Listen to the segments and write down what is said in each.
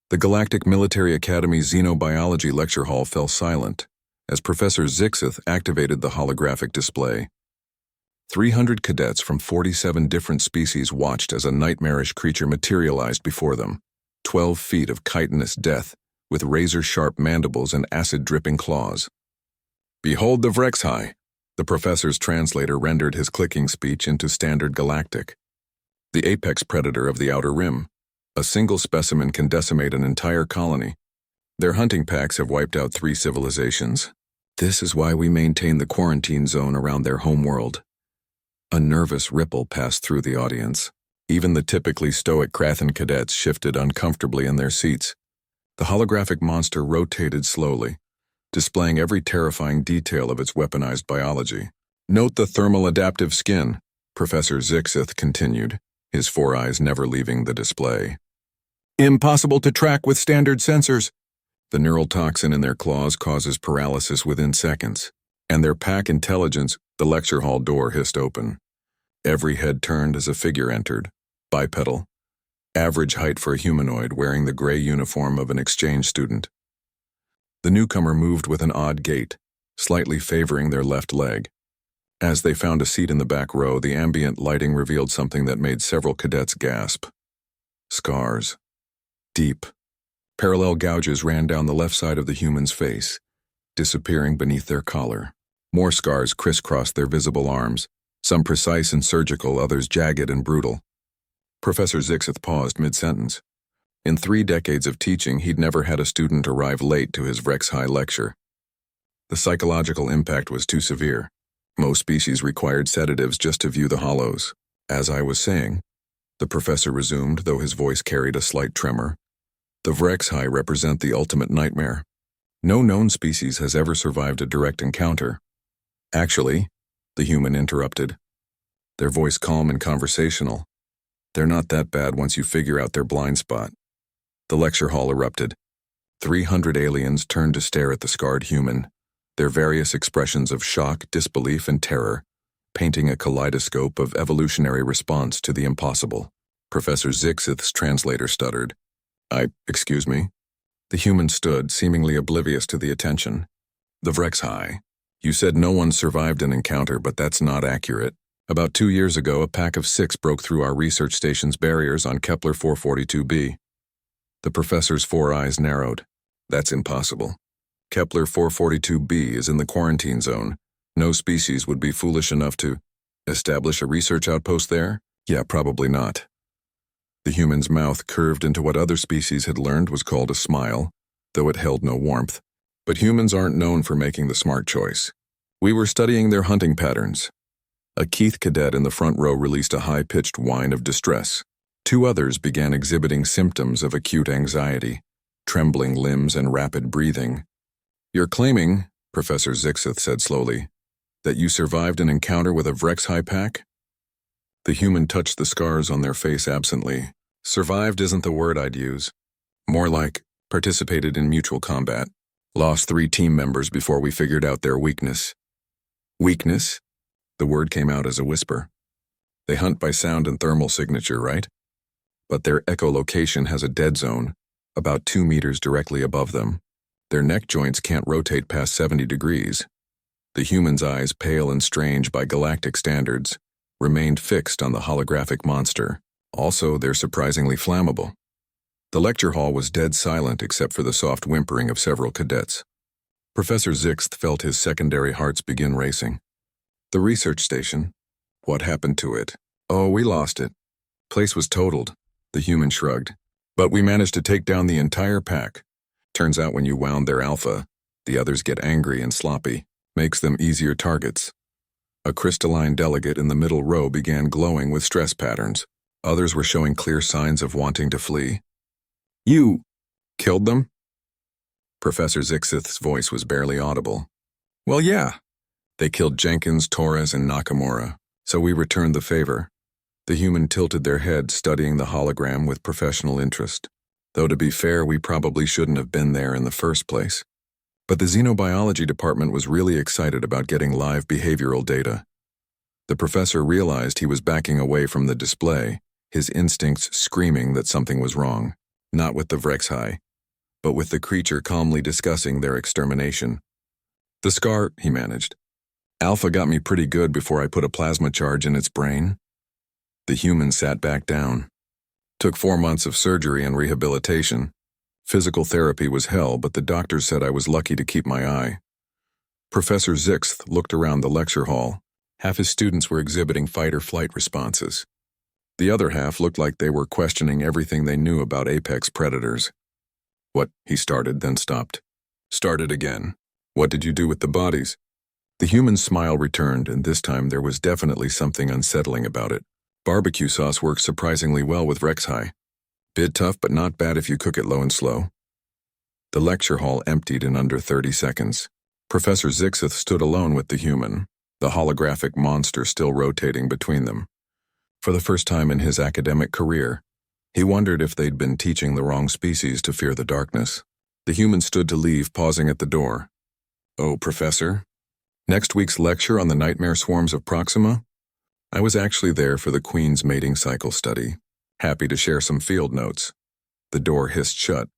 The Galactic Military Academy Xenobiology Lecture Hall fell silent as Professor Zixith activated the holographic display. 300 cadets from 47 different species watched as a nightmarish creature materialized before them, 12 feet of chitinous death with razor-sharp mandibles and acid-dripping claws. "Behold the HFY," the professor's translator rendered his clicking speech into standard galactic. "The apex predator of the Outer Rim. A single specimen can decimate an entire colony. Their hunting packs have wiped out 3 civilizations. This is why we maintain the quarantine zone around their homeworld." A nervous ripple passed through the audience. Even the typically stoic Krathan cadets shifted uncomfortably in their seats. The holographic monster rotated slowly, displaying every terrifying detail of its weaponized biology. "Note the thermal adaptive skin," Professor Zixith continued, his 4 eyes never leaving the display. "Impossible to track with standard sensors. The neural toxin in their claws causes paralysis within seconds. And their pack intelligence," the lecture hall door hissed open. Every head turned as a figure entered, bipedal, average height for a humanoid wearing the gray uniform of an exchange student. The newcomer moved with an odd gait, slightly favoring their left leg. As they found a seat in the back row, the ambient lighting revealed something that made several cadets gasp. Scars. Deep, parallel gouges ran down the left side of the human's face, disappearing beneath their collar. More scars crisscrossed their visible arms, some precise and surgical, others jagged and brutal. Professor Zixith paused mid-sentence. In 3 decades of teaching, he'd never had a student arrive late to his HFY lecture. The psychological impact was too severe. Most species required sedatives just to view the hollows. "As I was saying," the professor resumed, though his voice carried a slight tremor, "the HFY represent the ultimate nightmare. No known species has ever survived a direct encounter." "Actually," the human interrupted, their voice calm and conversational, "they're not that bad once you figure out their blind spot." The lecture hall erupted. 300 aliens turned to stare at the scarred human, their various expressions of shock, disbelief, and terror, painting a kaleidoscope of evolutionary response to the impossible. Professor Zixith's translator stuttered. Excuse me?" The human stood, seemingly oblivious to the attention. "The HFY. You said no one survived an encounter, but that's not accurate. About 2 years ago, a pack of 6 broke through our research station's barriers on Kepler 442b. The professor's 4 eyes narrowed. "That's impossible. Kepler 442b is in the quarantine zone. No species would be foolish enough to establish a research outpost there? Yeah, probably not." The human's mouth curved into what other species had learned was called a smile, though it held no warmth. "But humans aren't known for making the smart choice. We were studying their hunting patterns." A Keith cadet in the front row released a high-pitched whine of distress. 2 others began exhibiting symptoms of acute anxiety, trembling limbs and rapid breathing. "You're claiming," Professor Zixith said slowly, "that you survived an encounter with a HFY pack?" The human touched the scars on their face absently. "Survived isn't the word I'd use. More like participated in mutual combat. Lost 3 team members before we figured out their weakness." "Weakness?" The word came out as a whisper. "They hunt by sound and thermal signature, right? But their echolocation has a dead zone, about 2 meters directly above them. Their neck joints can't rotate past 70 degrees. The human's eyes, pale and strange by galactic standards, remained fixed on the holographic monster. Also, they're surprisingly flammable." The lecture hall was dead silent except for the soft whimpering of several cadets. Professor Zixith felt his secondary hearts begin racing. "The research station? What happened to it?" "Oh, we lost it. Place was totaled," the human shrugged. "But we managed to take down the entire pack. Turns out when you wound their alpha, the others get angry and sloppy, makes them easier targets." A crystalline delegate in the middle row began glowing with stress patterns. Others were showing clear signs of wanting to flee. "You killed them?" Professor Zixith's voice was barely audible. "Well, yeah. They killed Jenkins, Torres, and Nakamura, so we returned the favor." The human tilted their head, studying the hologram with professional interest. "Though to be fair, we probably shouldn't have been there in the first place." But the xenobiology department was really excited about getting live behavioral data. The professor realized he was backing away from the display, his instincts screaming that something was wrong. Not with the HFY, but with the creature calmly discussing their extermination. The scar, he managed. Alpha got me pretty good before I put a plasma charge in its brain. The human sat back down. Took 4 months of surgery and rehabilitation. Physical therapy was hell, but the doctors said I was lucky to keep my eye. Professor Zixth looked around the lecture hall. Half his students were exhibiting fight-or-flight responses. The other half looked like they were questioning everything they knew about apex predators. What, he started, then stopped. Started again. What did you do with the bodies? The human smile returned, and this time there was definitely something unsettling about it. Barbecue sauce works surprisingly well with HFY. Bit tough, but not bad if you cook it low and slow. The lecture hall emptied in under 30 seconds. Professor Zixith stood alone with the human, the holographic monster still rotating between them. For the first time in his academic career, he wondered if they'd been teaching the wrong species to fear the darkness. The human stood to leave, pausing at the door. Oh, Professor? Next week's lecture on the nightmare swarms of Proxima? I was actually there for the Queen's mating cycle study. Happy to share some field notes. The door hissed shut,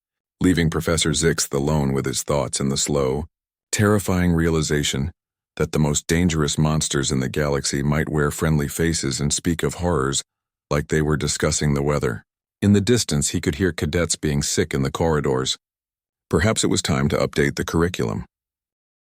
leaving Professor Zixth alone with his thoughts and the slow, terrifying realization that the most dangerous monsters in the galaxy might wear friendly faces and speak of horrors like they were discussing the weather. In the distance, he could hear cadets being sick in the corridors. Perhaps it was time to update the curriculum.